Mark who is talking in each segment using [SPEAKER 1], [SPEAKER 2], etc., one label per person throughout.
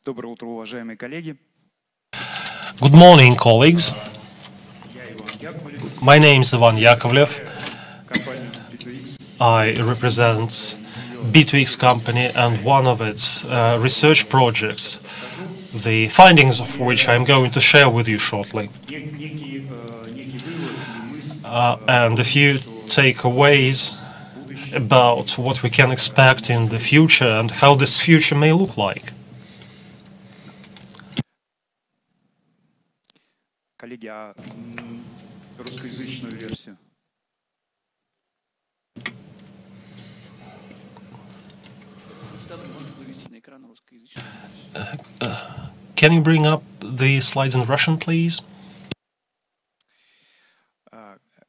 [SPEAKER 1] Доброе утро, уважаемые коллеги.
[SPEAKER 2] Good morning, colleagues. My name is Ivan Yakovlev. I represent B2X company and one of its research projects, the findings of which I'm going to share with you shortly. And a few takeaways about what we can expect in the future and how this future may look like.
[SPEAKER 1] Коллеги, а русскоязычную версию?
[SPEAKER 2] Can you bring up the slides in Russian, please?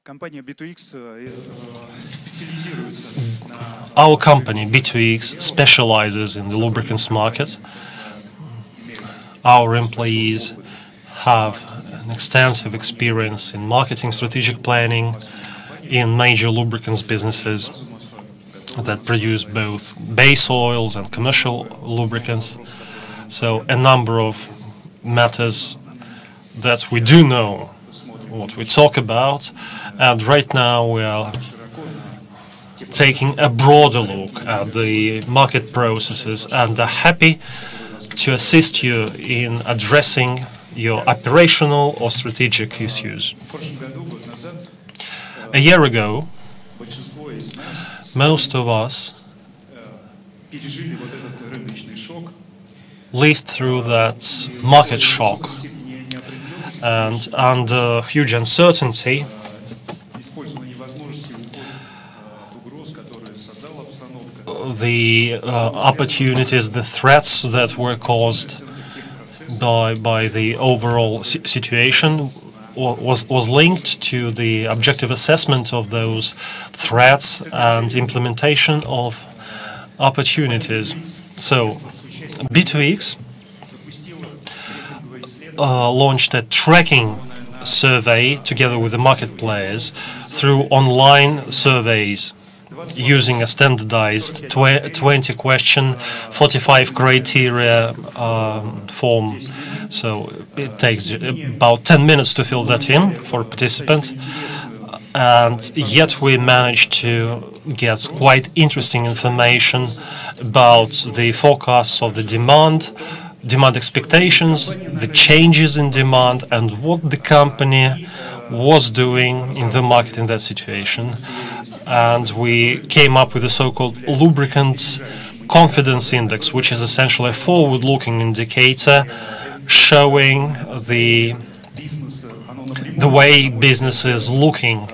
[SPEAKER 1] Компания B2X специализируется на...
[SPEAKER 2] Our company, B2X, specializes in the lubricants market. Our employees have an extensive experience in marketing, strategic planning, in major lubricants businesses that produce both base oils and commercial lubricants. So a number of matters that we do know what we talk about, and right now we are taking a broader look at the market processes and are happy to assist you in addressing your operational or strategic issues. A year ago, most of us lived through that market shock, and under huge uncertainty, the opportunities, the threats that were caused by the overall situation was linked to the objective assessment of those threats and implementation of opportunities. So B2X launched a tracking survey together with the market players through online surveys using a standardized 20-question, 45 criteria form. So it takes about 10 minutes to fill that in for a participant. And yet we managed to get quite interesting information about the forecasts of the demand expectations, the changes in demand, and what the company was doing in the market in that situation. And we came up with a so-called Lubricants Confidence Index, which is essentially a forward-looking indicator showing the way business is looking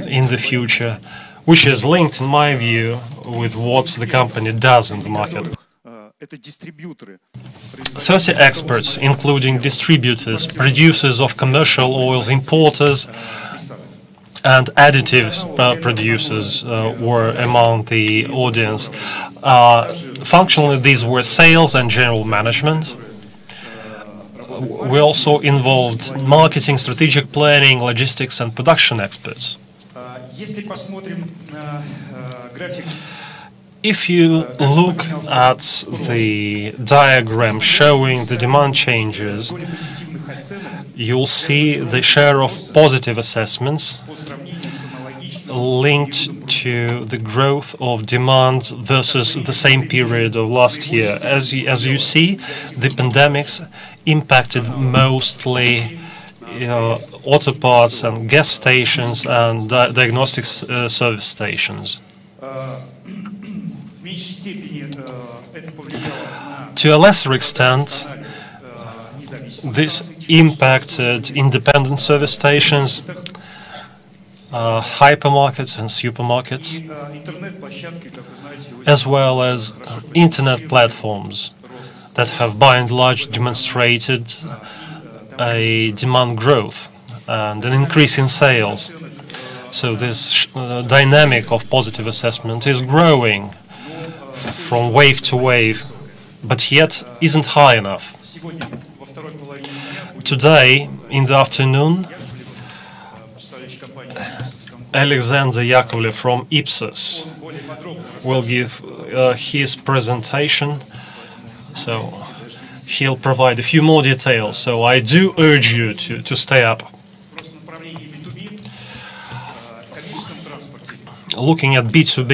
[SPEAKER 2] in the future, which is linked, in my view, with what the company does in the market. 30 experts, including distributors, producers of commercial oils, importers, and additives producers were among the audience. Functionally, these were sales and general management. We also involved marketing, strategic planning, logistics, and production experts. If you look at the diagram showing the demand changes, you'll see the share of positive assessments linked to the growth of demand versus the same period of last year. As you see, the pandemics impacted mostly auto parts and gas stations and diagnostics service stations. To a lesser extent, this impacted independent service stations, hypermarkets and supermarkets, as well as internet platforms that have by and large demonstrated a demand growth and an increase in sales. So this dynamic of positive assessment is growing from wave to wave, but yet isn't high enough. Today, in the afternoon, Alexander Yakovlev from Ipsos will give his presentation. So he'll provide a few more details. So I do urge you to stay up. Looking at B2B,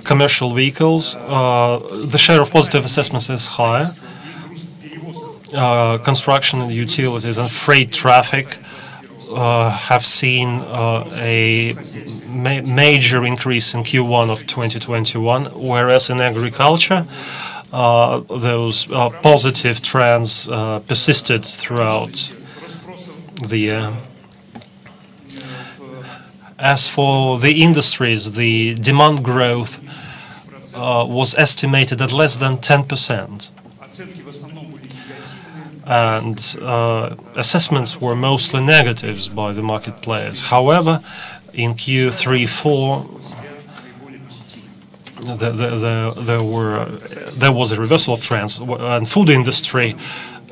[SPEAKER 2] commercial vehicles, the share of positive assessments is higher. Construction and utilities and freight traffic have seen a major increase in Q1 of 2021, whereas in agriculture, those positive trends persisted throughout the year. As for the industries, the demand growth was estimated at less than 10%. And assessments were mostly negatives by the market players. However, in Q3-4, there was a reversal of trends, and food industry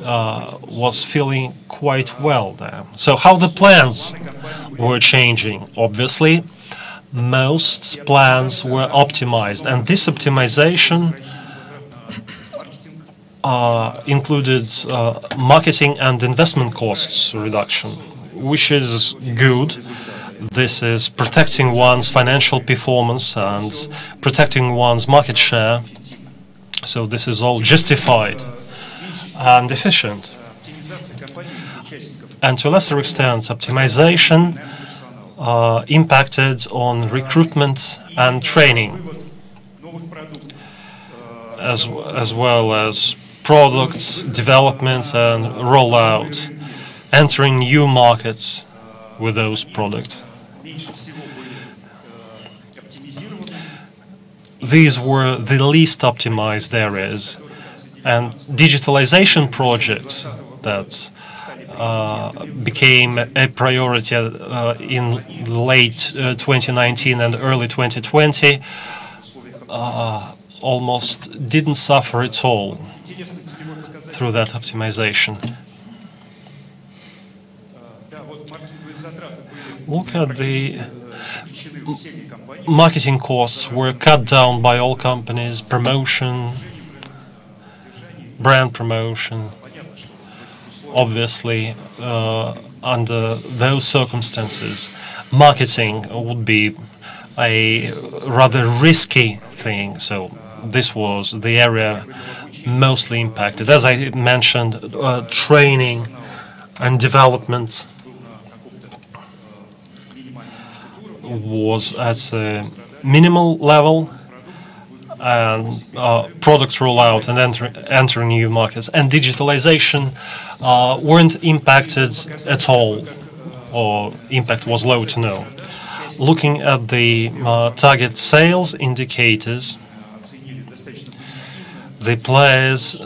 [SPEAKER 2] was feeling quite well there. So how the plans were changing? Obviously, most plans were optimized, and this optimization included marketing and investment costs reduction, which is good. This is protecting one's financial performance and protecting one's market share. So this is all justified and efficient. And to a lesser extent, optimization impacted on recruitment and training, as well as products development and rollout, entering new markets with those products. These were the least optimized areas, and digitalization projects that became a priority in late 2019 and early 2020 almost didn't suffer at all through that optimization. Look at the marketing costs were cut down by all companies, promotion, brand promotion. Obviously, under those circumstances, marketing would be a rather risky thing. So this was the area mostly impacted. As I mentioned, training and development was at a minimal level, and product rollout and entering new markets and digitalization weren't impacted at all, or impact was low to no. Looking at the target sales indicators, the players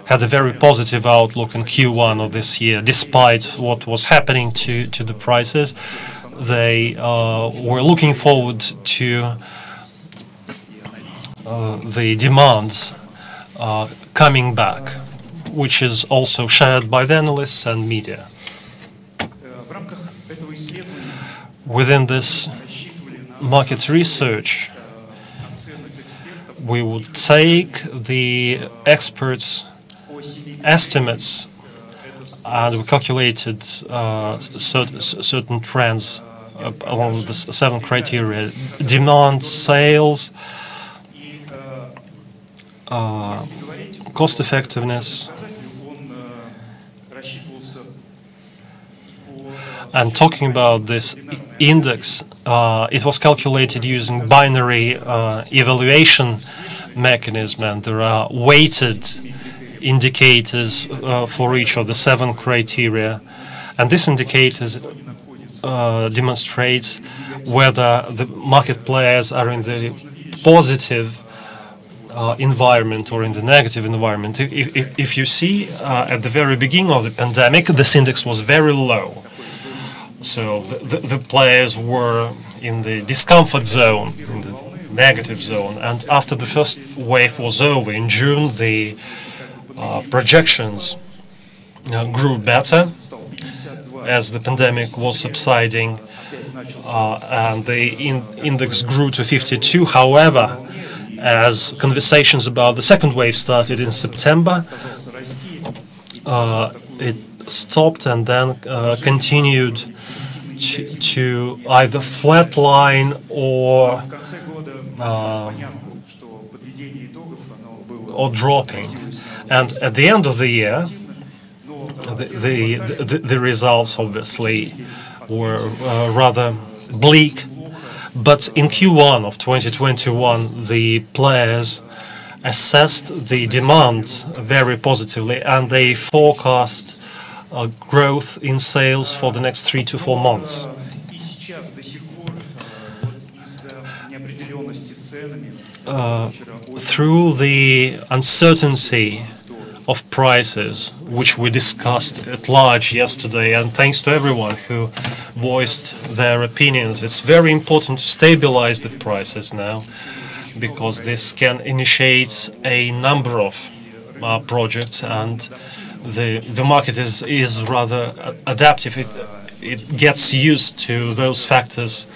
[SPEAKER 2] had a very positive outlook in Q1 of this year, despite what was happening to the prices. They were looking forward to the demands coming back, which is also shared by the analysts and media. Within this market research, we would take the experts' estimates and we calculated certain trends along the 7 criteria: demand, sales, cost effectiveness. And talking about this index, it was calculated using binary evaluation mechanism, and there are weighted indicators for each of the 7 criteria. And this indicators demonstrates whether the market players are in the positive environment or in the negative environment. If you see, at the very beginning of the pandemic, this index was very low. So the players were in the discomfort zone, in the negative zone. And after the first wave was over in June, the projections grew better as the pandemic was subsiding, and the index grew to 52. However, as conversations about the second wave started in September, it stopped and then continued to either flatline or dropping. And at the end of the year, the results obviously were rather bleak. But in Q1 of 2021, the players assessed the demand very positively, and they forecast growth in sales for the next 3 to 4 months. Through the uncertainty of prices, which we discussed at large yesterday, and thanks to everyone who voiced their opinions, it's very important to stabilize the prices now, because this can initiate a number of projects, and the market is rather adaptive. It gets used to those factors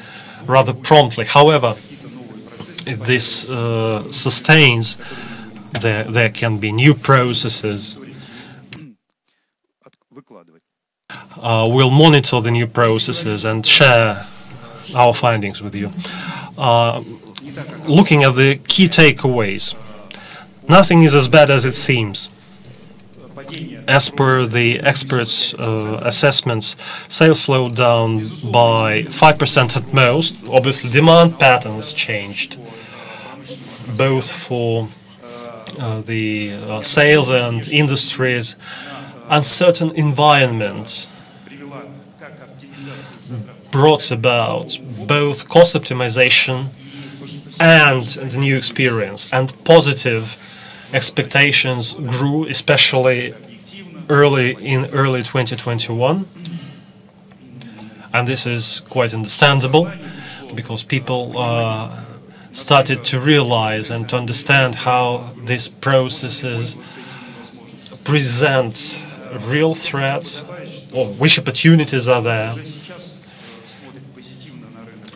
[SPEAKER 2] rather promptly. However, if this sustains, there can be new processes. We'll monitor the new processes and share our findings with you. Looking at the key takeaways, nothing is as bad as it seems. As per the experts' assessments, sales slowed down by 5% at most. Obviously, demand patterns changed, both for the sales and industries. Uncertain environments brought about both cost optimization and the new experience, and positive expectations grew, especially early 2021, and this is quite understandable because people started to realize and to understand how these processes present real threats or which opportunities are there.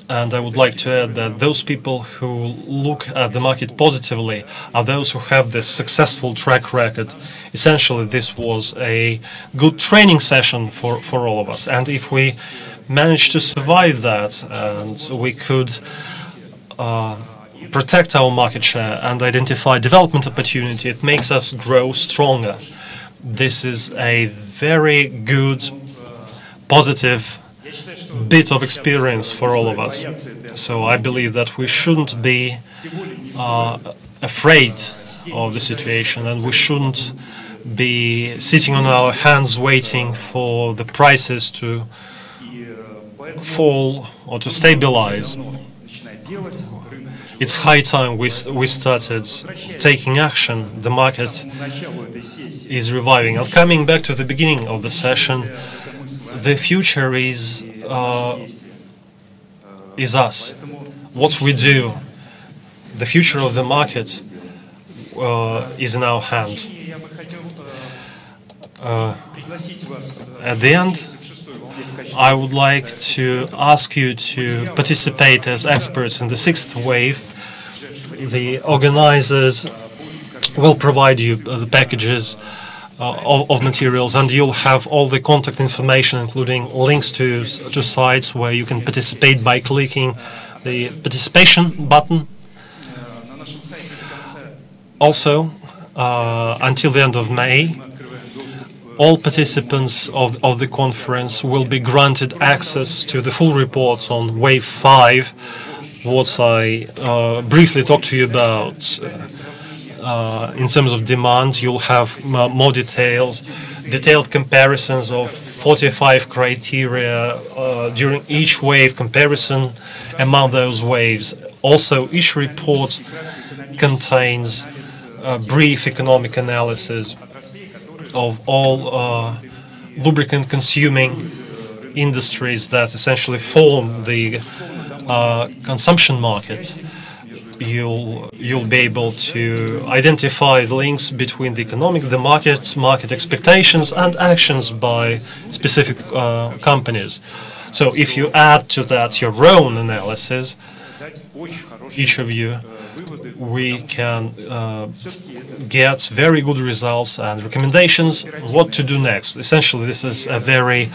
[SPEAKER 2] And I would like to add that those people who look at the market positively are those who have this successful track record. Essentially, this was a good training session for all of us. And if we manage to survive that, and we could protect our market share and identify development opportunity, it makes us grow stronger. This is a very good, positive bit of experience for all of us. So I believe that we shouldn't be afraid of the situation, and we shouldn't be sitting on our hands waiting for the prices to fall or to stabilize. It's high time we started taking action. The market is reviving. And coming back to the beginning of the session, the future is us. What we do, the future of the market is in our hands. At the end, I would like to ask you to participate as experts in the sixth wave. The organizers will provide you the packages of materials, and you'll have all the contact information, including links to sites where you can participate by clicking the participation button. Also, until the end of May, all participants of the conference will be granted access to the full report on Wave 5, what I briefly talked to you about. In terms of demand, you'll have more detailed comparisons of 45 criteria during each wave, comparison among those waves. Also, each report contains a brief economic analysis of all lubricant consuming industries that essentially form the consumption market. You'll be able to identify the links between the market expectations and actions by specific companies. So if you add to that your own analysis, each of you we can get very good results and recommendations what to do next. Essentially, this is a very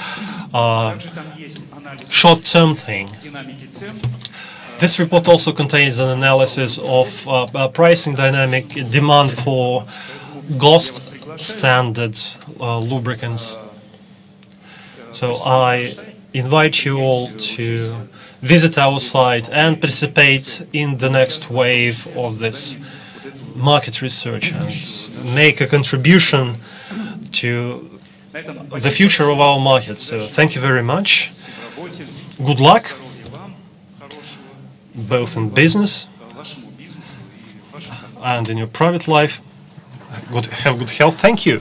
[SPEAKER 2] short-term thing. This report also contains an analysis of pricing dynamic, demand for GOST standard lubricants. So I invite you all to visit our site and participate in the next wave of this market research and make a contribution to the future of our market. So thank you very much. Good luck, both in business and in your private life. Have good health. Thank you.